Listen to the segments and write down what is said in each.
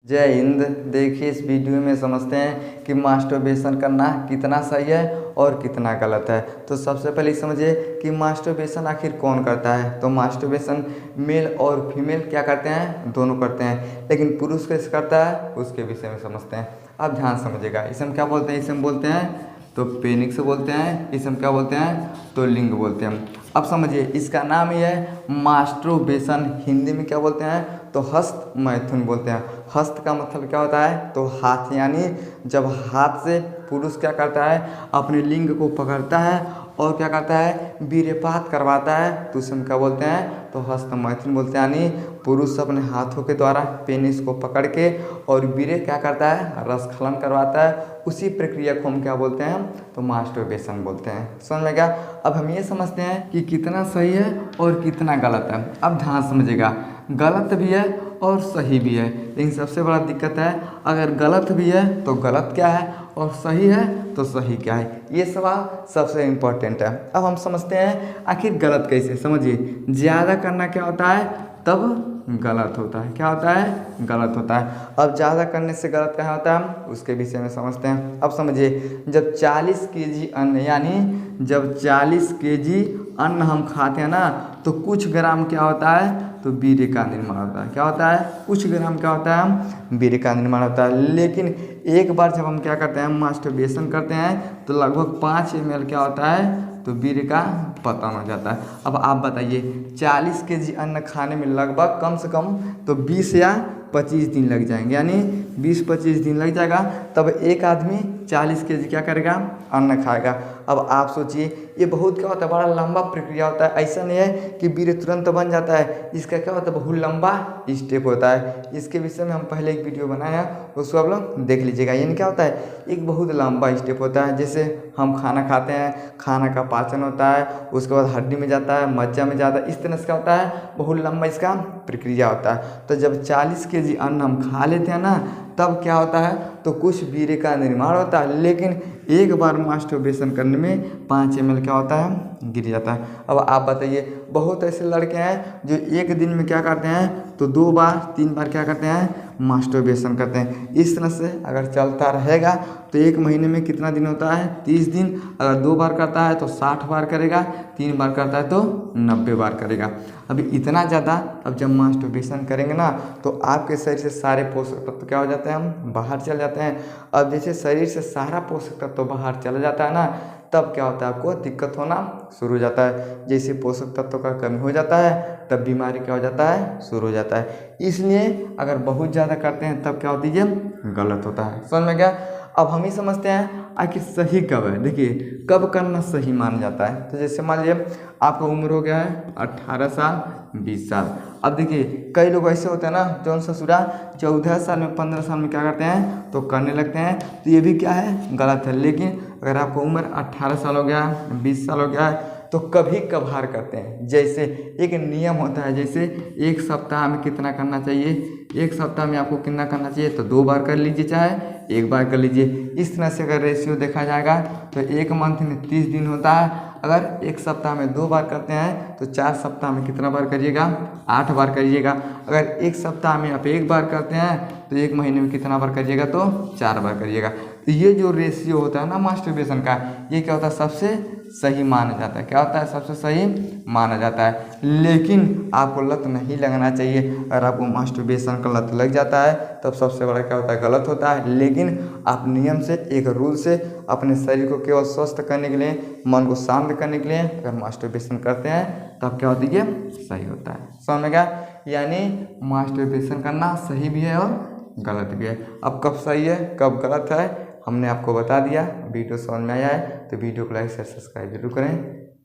जय हिंद। देखिए इस वीडियो में समझते हैं कि मास्टरबेशन करना कितना सही है और कितना गलत है। तो सबसे पहले समझिए कि मास्टरबेशन आखिर कौन करता है। तो मास्टरबेशन मेल और फीमेल क्या करते हैं, दोनों करते हैं, लेकिन पुरुष कैसे करता है उसके विषय में समझते हैं। आप ध्यान समझिएगा। इसे हम क्या बोलते हैं, इसे हम बोलते हैं तो पेनिक्स बोलते हैं, इसे हम क्या बोलते हैं तो लिंग बोलते हैं। अब समझिए इसका नाम ही है मास्टरबेशन। हिंदी में क्या बोलते हैं तो हस्त मैथुन बोलते हैं। हस्त का मतलब क्या होता है तो हाथ, यानी जब हाथ से पुरुष क्या करता है अपने लिंग को पकड़ता है और क्या करता है वीर्यपात करवाता है, तो उसे हम क्या बोलते हैं तो हस्त मैथुन बोलते हैं। यानी पुरुष अपने हाथों के द्वारा पेनिस को पकड़ के और वीर्य क्या करता है रसखलन करवाता है, उसी प्रक्रिया को हम क्या बोलते हैं तो मास्टरबेशन बोलते हैं। समझ में गया। अब हम ये समझते हैं कि कितना सही है और कितना गलत है। अब ध्यान समझिएगा, गलत भी है और सही भी है, लेकिन सबसे बड़ा दिक्कत है अगर गलत भी है तो गलत क्या है और सही है तो सही क्या है। ये सवाल सबसे इम्पोर्टेंट है। अब हम समझते हैं आखिर गलत कैसे। समझिए ज़्यादा करना क्या होता है तब गलत होता है, क्या होता है गलत होता है। अब ज़्यादा करने से गलत क्या होता है उसके विषय में समझते हैं। अब समझिए जब 40 केजी अन्न, यानी जब 40 केजी अन्न हम खाते हैं ना तो कुछ ग्राम क्या होता है तो वीर्य का निर्माण होता है। क्या होता है कुछ ग्राम क्या होता है वीर्य का निर्माण होता है। लेकिन एक बार जब हम क्या करते हैं मास्टरबेशन करते हैं तो लगभग 5 ml क्या होता है तो वीर्य का पतन हो जाता है। अब आप बताइए 40 केजी अन्न खाने में लगभग कम से कम तो 20 या 25 दिन लग जाएंगे, यानी 20-25 दिन लग जाएगा, तब एक आदमी 40 केजी क्या करेगा अन्न खाएगा। अब आप सोचिए ये बहुत क्या होता है बड़ा लंबा प्रक्रिया होता है। ऐसा नहीं है कि वीर्य तुरंत बन जाता है, इसका क्या होता है बहुत लंबा स्टेप होता है। इसके विषय में हम पहले एक वीडियो बनाया है, उसको आप लोग देख लीजिएगा। यानी क्या होता है एक बहुत लंबा स्टेप होता है। जैसे हम खाना खाते हैं, खाना का पाचन होता है, उसके बाद हड्डी में जाता है, मज्जा में जाता है, इस तरह से क्या होता है बहुत लंबा इसका प्रक्रिया होता है। तो जब 40 केजी अन्न हम खा लेते हैं ना तब क्या होता है तो कुछ वीर्य का निर्माण होता है, लेकिन एक बार मास्टरबेशन करने में 5 ml क्या होता है गिर जाता है। अब आप बताइए बहुत ऐसे लड़के हैं जो एक दिन में क्या करते हैं तो 2 बार 3 बार क्या करते हैं मास्टरबेशन करते हैं। इस तरह से अगर चलता रहेगा तो एक महीने में कितना दिन होता है 30 दिन। अगर 2 बार करता है तो 60 बार करेगा, 3 बार करता है तो 90 बार करेगा। अभी इतना ज़्यादा अब जब मास्टरबेशन करेंगे ना तो आपके शरीर से सारे पोषक तत्व क्या हो जाते हैं हम बाहर चल जाते हैं। अब जैसे शरीर से सारा पोषक तत्व बाहर चला जाता है ना तब क्या होता है आपको दिक्कत होना शुरू हो जाता है। जैसे पोषक तत्वों का कमी हो जाता है तब बीमारी क्या हो जाता है शुरू हो जाता है। इसलिए अगर बहुत ज़्यादा करते हैं तब क्या होती है गलत होता है। समझ में गया। अब हम ही समझते हैं आखिर सही कब है। देखिए कब करना सही माना जाता है। तो जैसे मान लीजिए आपका उम्र हो गया है 18 साल 20 साल। अब देखिए कई लोग ऐसे होते हैं ना जो ससुरा 14 साल में 15 साल में क्या करते हैं तो करने लगते हैं, तो ये भी क्या है गलत है। लेकिन अगर आपको उम्र 18 साल हो गया 20 साल हो गया है तो कभी कभार करते हैं। जैसे एक नियम होता है, जैसे एक सप्ताह में कितना करना चाहिए, एक सप्ताह में आपको कितना करना चाहिए तो 2 बार कर लीजिए चाहे 1 बार कर लीजिए। इस तरह से अगर रेशियो देखा जाएगा तो एक मंथ में 30 दिन होता है। अगर एक सप्ताह में 2 बार करते हैं तो 4 सप्ताह में कितना बार करिएगा 8 बार करिएगा। अगर एक सप्ताह में आप 1 बार करते हैं तो एक महीने में कितना बार करिएगा तो 4 बार करिएगा। तो ये जो रेशियो होता है ना मास्टरबेशन का, ये क्या होता है सबसे सही माना जाता है। क्या होता है सबसे सही माना जाता है। लेकिन आपको लत नहीं लगना चाहिए। अगर आपको मास्टरबेशन का लत लग जाता है तब सबसे बड़ा क्या होता है गलत होता है। लेकिन आप नियम से एक रूल से अपने शरीर को केवल स्वस्थ करने के लिए, मन को शांत करने के लिए अगर मास्टरबेशन करते हैं तब क्या होती है सही होता है। समझ में गया। यानी मास्टरबेशन करना सही भी है और गलत भी है। अब कब सही है कब गलत है हमने आपको बता दिया। वीडियो समझ में आया है तो वीडियो को लाइक शेयर सब्सक्राइब जरूर करें।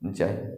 जय हिंद।